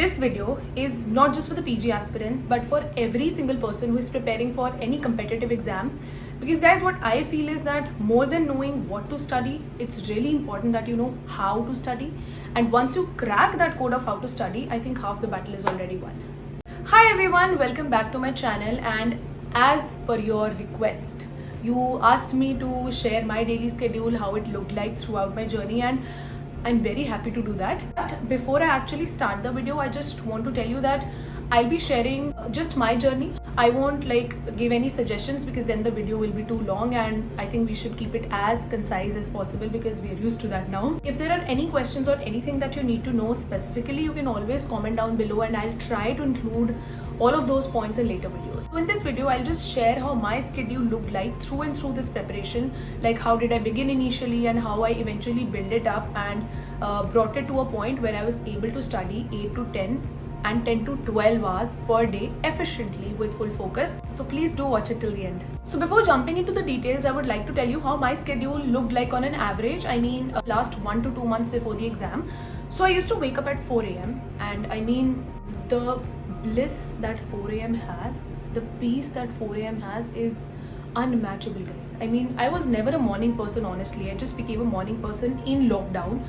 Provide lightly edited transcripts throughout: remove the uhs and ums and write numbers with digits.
This video is not just for the PG aspirants but for every single person who is preparing for any competitive exam. Because guys, what I feel is that more than knowing what to study, it's really important that you know how to study. And once you crack that code of how to study, I think half the battle is already won. Hi everyone, welcome back to my channel. And as per your request, you asked me to share my daily schedule, how it looked like throughout my journey, and I'm very happy to do that. But before I actually start the video, I just want to tell you that I'll be sharing just my journey. I won't give any suggestions because then the video will be too long, and I think we should keep it as concise as possible because we are used to that now. If there are any questions or anything that you need to know specifically, you can always comment down below and I'll try to include all of those points in later videos. So in this video, I'll just share how my schedule looked like through and through this preparation, like how did I begin initially and how I eventually built it up and brought it to a point where I was able to study 8 to 10 and 10 to 12 hours per day efficiently with full focus. So please do watch it till the end. So before jumping into the details, I would like to tell you how my schedule looked like on an average. I mean, last 1 to 2 months before the exam. So I used to wake up at 4 a.m. and I mean, the bliss that 4 a.m. has, the peace that 4 a.m. has is unmatchable, guys. I mean, I was never a morning person, honestly. I just became a morning person in lockdown.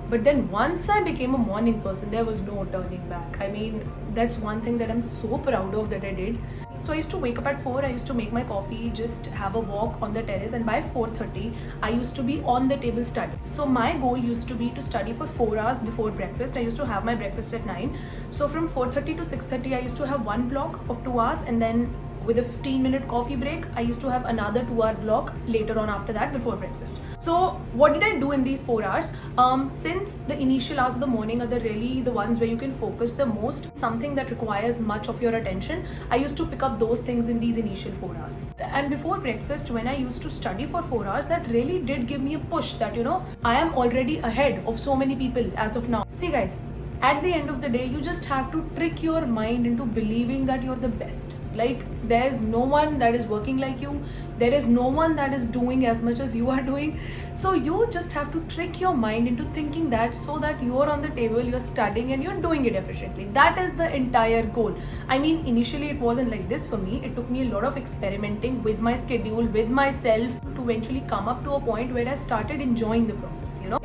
But then once I became a morning person, there was no turning back. I mean, that's one thing that I'm so proud of that I did. So I used to wake up at 4, I used to make my coffee, just have a walk on the terrace, and by 4:30, I used to be on the table studying. So my goal used to be to study for 4 hours before breakfast. I used to have my breakfast at 9. So from 4:30 to 6:30, I used to have one block of 2 hours, and then with a 15-minute coffee break, I used to have another 2-hour block later on after that before breakfast. So what did I do in these 4 hours? Since the initial hours of the morning are really the ones where you can focus the most, something that requires much of your attention, I used to pick up those things in these initial 4 hours. And before breakfast, when I used to study for 4 hours, that really did give me a push that, you know, I am already ahead of so many people as of now. See guys, at the end of the day, you just have to trick your mind into believing that you're the best. Like, there's no one that is working like you. There is no one that is doing as much as you are doing. So you just have to trick your mind into thinking that, so that you're on the table, you're studying and you're doing it efficiently. That is the entire goal. I mean, initially it wasn't like this for me. It took me a lot of experimenting with my schedule, with myself, to eventually come up to a point where I started enjoying the process, you know.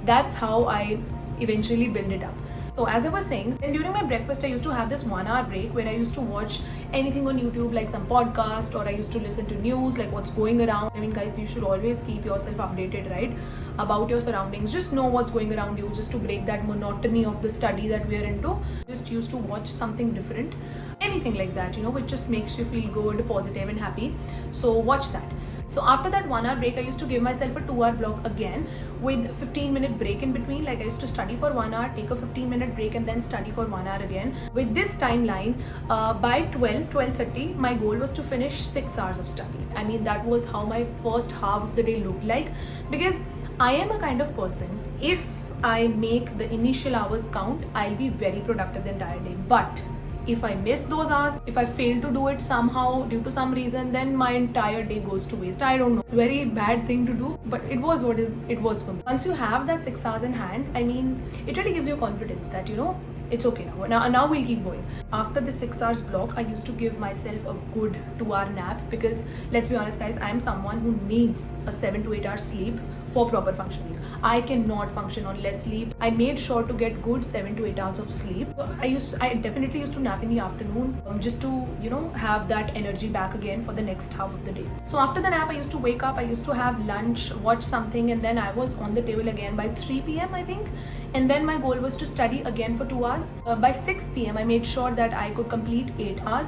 That's how I eventually build it up. So as I was saying, then during my breakfast, I used to have this 1-hour break where I used to watch anything on YouTube, like some podcast, or I used to listen to news, like what's going around. I mean, guys, you should always keep yourself updated, right, about your surroundings. Just know what's going around you, just to break that monotony of the study that we're into. Just used to watch something different, anything like that, you know, which just makes you feel good, positive and happy. So watch that. So after that 1-hour break, I used to give myself a 2-hour block again with 15-minute break in between. Like, I used to study for 1 hour, take a 15-minute break, and then study for 1 hour again. With this timeline, by 12:30, my goal was to finish 6 hours of study. I mean, that was how my first half of the day looked like, because I am a kind of person, if I make the initial hours count, I'll be very productive the entire day. But if I miss those hours, if I fail to do it somehow due to some reason, then my entire day goes to waste. I don't know. It's a very bad thing to do, but it was what it was for me. Once you have that 6 hours in hand, I mean, it really gives you confidence that, you know, it's okay now. Now we'll keep going. After the 6 hours block, I used to give myself a good 2-hour nap, because let's be honest guys, I'm someone who needs a 7 to 8 hours sleep for proper functioning. I cannot function on less sleep. I made sure to get good 7 to 8 hours of sleep. I definitely used to nap in the afternoon, just to, you know, have that energy back again for the next half of the day. So after the nap, I used to wake up, I used to have lunch, watch something, and then I was on the table again by 3 p.m. I think. And then my goal was to study again for 2 hours. By 6 p.m. I made sure that I could complete 8 hours.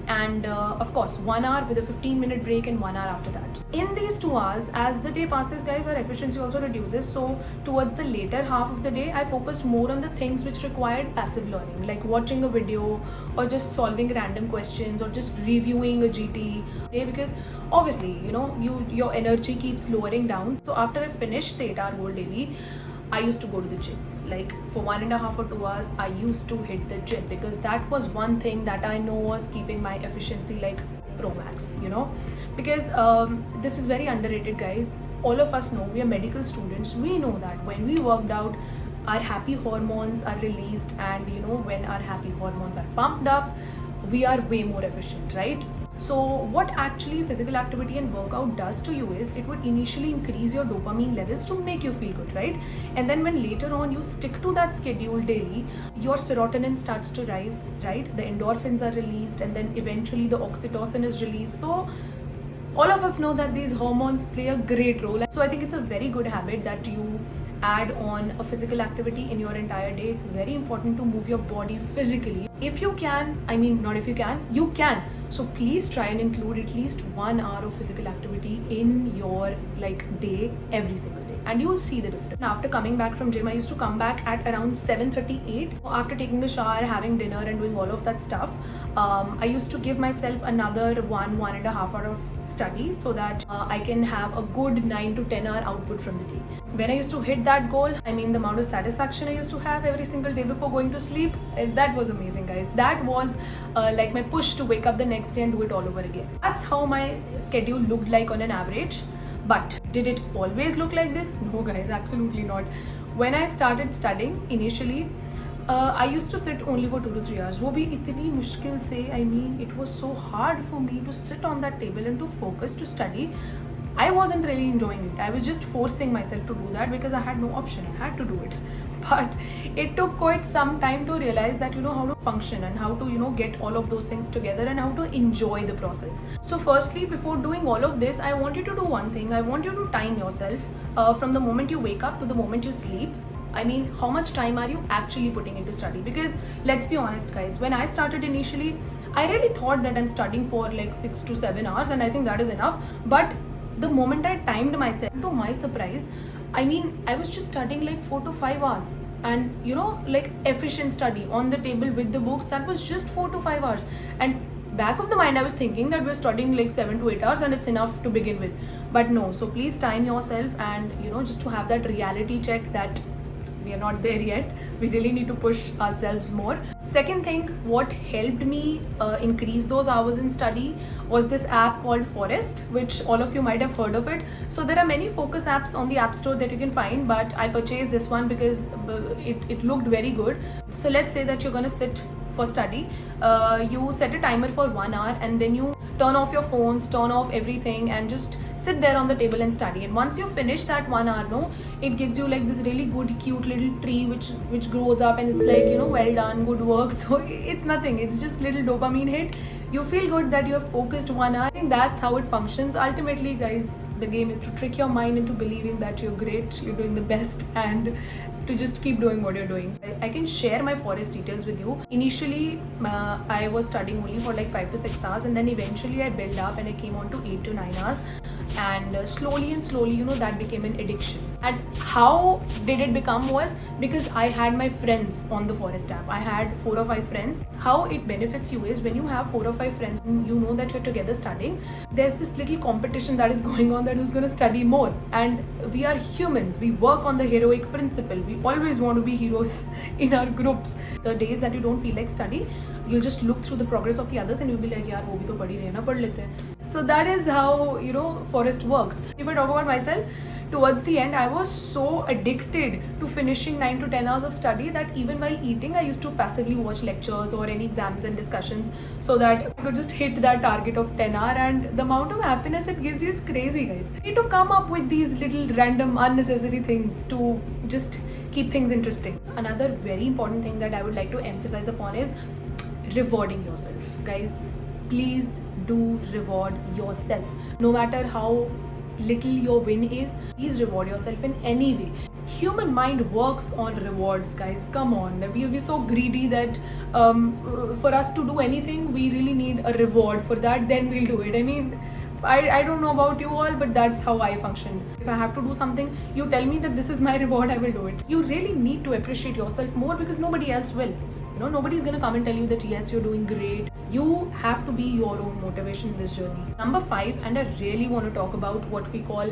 And of course 1 hour with a 15-minute break and 1 hour after that. In these 2 hours, as the day passes guys, our efficiency also reduces. So towards the later half of the day, I focused more on the things which required passive learning, like watching a video or just solving random questions or just reviewing a GT, because obviously, you know, your energy keeps lowering down. So after I finished the 8-hour goal daily, I used to go to the gym. Like for 1.5 or 2 hours, I used to hit the gym, because that was one thing that I know was keeping my efficiency like pro max, you know, because this is very underrated guys. All of us know, we are medical students. We know that when we worked out, our happy hormones are released, and when our happy hormones are pumped up, we are way more efficient, right? So what actually physical activity and workout does to you is it would initially increase your dopamine levels to make you feel good, right? And then when later on you stick to that schedule daily, your serotonin starts to rise, right? The endorphins are released, and then eventually the oxytocin is released. So all of us know that these hormones play a great role. So I think it's a very good habit that you add on a physical activity in your entire day. It's very important to move your body physically. If you can, I mean, not if you can, you can. So please try and include at least 1 hour of physical activity in your day every single day, and you'll see the difference. After coming back from gym, I used to come back at around 7:38. After taking the shower, having dinner, and doing all of that stuff, I used to give myself another 1.5 hour of study so that I can have a good 9 to 10 hour output from the day. When I used to hit that goal, I mean, the amount of satisfaction I used to have every single day before going to sleep, that was amazing, guys. That was like my push to wake up the next day and do it all over again. That's how my schedule looked like on an average. But did it always look like this? No, guys, absolutely not. When I started studying initially, I used to sit only for 2 to 3 hours. वो भी इतनी मुश्किल से, I mean, it was so hard for me to sit on that table and to focus to study. I wasn't really enjoying it. I was just forcing myself to do that because I had no option. I had to do it. But it took quite some time to realize that how to function and how to get all of those things together and how to enjoy the process. So firstly, before doing all of this, I want you to do one thing. I want you to time yourself from the moment you wake up to the moment you sleep. I mean, how much time are you actually putting into study? Because let's be honest, guys, when I started initially, I really thought that I'm studying for 6 to 7 hours, and I think that is enough. But the moment I timed myself, to my surprise, I mean, I was just studying 4 to 5 hours. And efficient study on the table with the books, that was just 4 to 5 hours. And back of the mind, I was thinking that we're studying 7 to 8 hours and it's enough to begin with. But no, so please time yourself, and just to have that reality check that we are not there yet. We really need to push ourselves more. Second thing, what helped me increase those hours in study was this app called Forest, which all of you might have heard of it. So there are many focus apps on the App Store that you can find, but I purchased this one because it looked very good. So let's say that you're going to sit for study. You set a timer for 1 hour, and then you turn off your phones, turn off everything, and just sit there on the table and study. And once you finish that 1 hour, it gives you this really good cute little tree which grows up, and it's well done, good work. So it's nothing, it's just little dopamine hit. You feel good that you have focused 1 hour. I think that's how it functions. Ultimately, guys, the game is to trick your mind into believing that you're great, you're doing the best, and to just keep doing what you're doing. I can share my Forest details with you. Initially, I was studying only for 5 to 6 hours, and then eventually I built up and I came on to 8 to 9 hours. And slowly, that became an addiction. And how did it become was because I had my friends on the Forest app. I had 4 or 5 friends. How it benefits you is when you have 4 or 5 friends, you know that you're together studying, there's this little competition that is going on, that who's going to study more. And we are humans. We work on the heroic principle. We always want to be heroes in our groups. The days that you don't feel like study, you'll just look through the progress of the others and you'll be like, yaar, wo bhi to padhi rahe na, pad lete hain. So that is how Forest works. If I talk about myself, towards the end, I was so addicted to finishing 9 to 10 hours of study that even while eating, I used to passively watch lectures or any exams and discussions so that I could just hit that target of 10 hours. And the amount of happiness it gives you is crazy, guys. You need to come up with these little random unnecessary things to just keep things interesting. Another very important thing that I would like to emphasize upon is rewarding yourself. Guys, please do reward yourself. No matter how little your win is, please reward yourself in any way. Human mind works on rewards, guys. Come on, we'll be so greedy that for us to do anything, we really need a reward for that, then we'll do it. I mean, I don't know about you all, but that's how I function. If I have to do something, you tell me that this is my reward, I will do it. You really need to appreciate yourself more because nobody else will. Nobody's going to come and tell you that yes, you're doing great. You have to be your own motivation in this journey. Number 5, and I really want to talk about what we call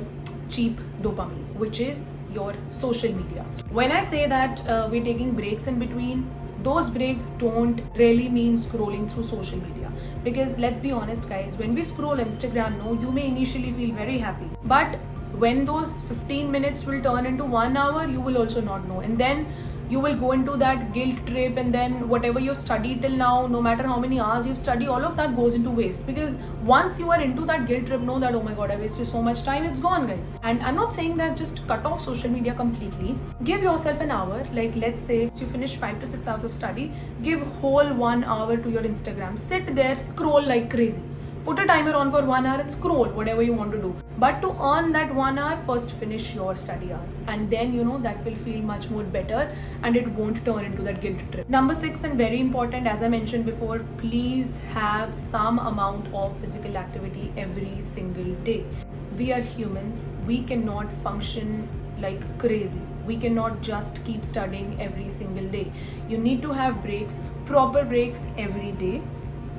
cheap dopamine, which is your social media. When I say that we're taking breaks in between, those breaks don't really mean scrolling through social media. Because let's be honest, guys, when we scroll Instagram, you may initially feel very happy. But when those 15 minutes will turn into 1 hour, you will also not know. And then you will go into that guilt trip, and then whatever you've studied till now, no matter how many hours you've studied, all of that goes into waste. Because once you are into that guilt trip, know that, oh my god, I wasted so much time, it's gone, guys. And I'm not saying that just cut off social media completely. Give yourself an hour. Like, let's say you finish 5 to 6 hours of study, give whole 1 hour to your Instagram. Sit there, scroll like crazy. Put a timer on for 1 hour and scroll whatever you want to do. But to earn that 1 hour, first finish your study hours. And then, that will feel much more better and it won't turn into that guilt trip. Number 6, and very important, as I mentioned before, please have some amount of physical activity every single day. We are humans. We cannot function like crazy. We cannot just keep studying every single day. You need to have breaks, proper breaks every day,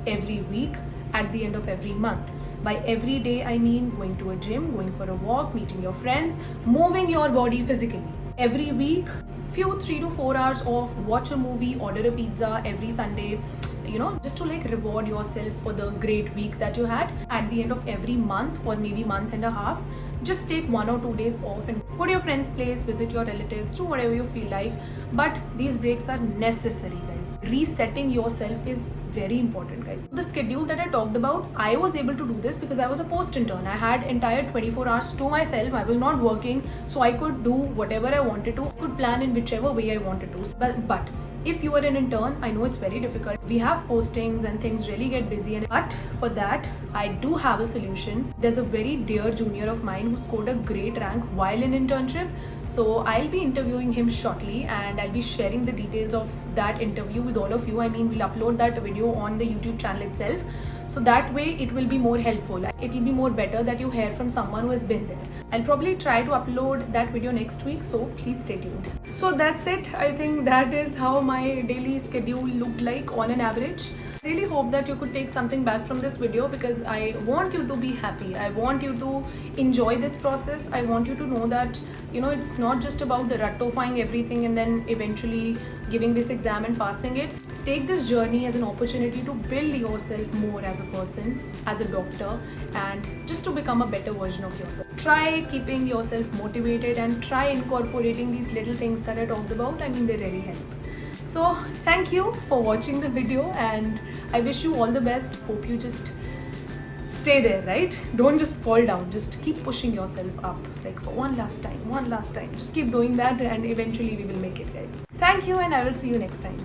every week, at the end of every month. By every day, I mean going to a gym, going for a walk, meeting your friends, moving your body physically. Every week, few 3 to 4 hours of watch a movie, order a pizza every Sunday, just to like reward yourself for the great week that you had. At the end of every month or maybe month and a half, just take 1 or 2 days off and go to your friend's place, visit your relatives, do whatever you feel like. But these breaks are necessary, guys. Resetting yourself is very important, guys. The schedule that I talked about, I was able to do this because I was a post intern. I had entire 24 hours to myself. I was not working, so I could do whatever I wanted to. I could plan in whichever way I wanted to. But if you are an intern, I know it's very difficult. We have postings and things really get busy. But for that, I do have a solution. There's a very dear junior of mine who scored a great rank while in internship. So I'll be interviewing him shortly and I'll be sharing the details of that interview with all of you. I mean, we'll upload that video on the YouTube channel itself. So that way it will be more helpful. It will be more better that you hear from someone who has been there. I'll probably try to upload that video next week, so please stay tuned. So that's it. I think that is how my daily schedule looked like on an average. Really hope that you could take something back from this video because I want you to be happy. I want you to enjoy this process. I want you to know that, it's not just about ratifying everything and then eventually giving this exam and passing it. Take this journey as an opportunity to build yourself more as a person, as a doctor, and just to become a better version of yourself. Try keeping yourself motivated and try incorporating these little things that I talked about. I mean, they really help. So thank you for watching the video and I wish you all the best. Hope you just stay there, right? Don't just fall down. Just keep pushing yourself up, like for one last time. Just keep doing that and eventually we will make it, guys. Thank you and I will see you next time.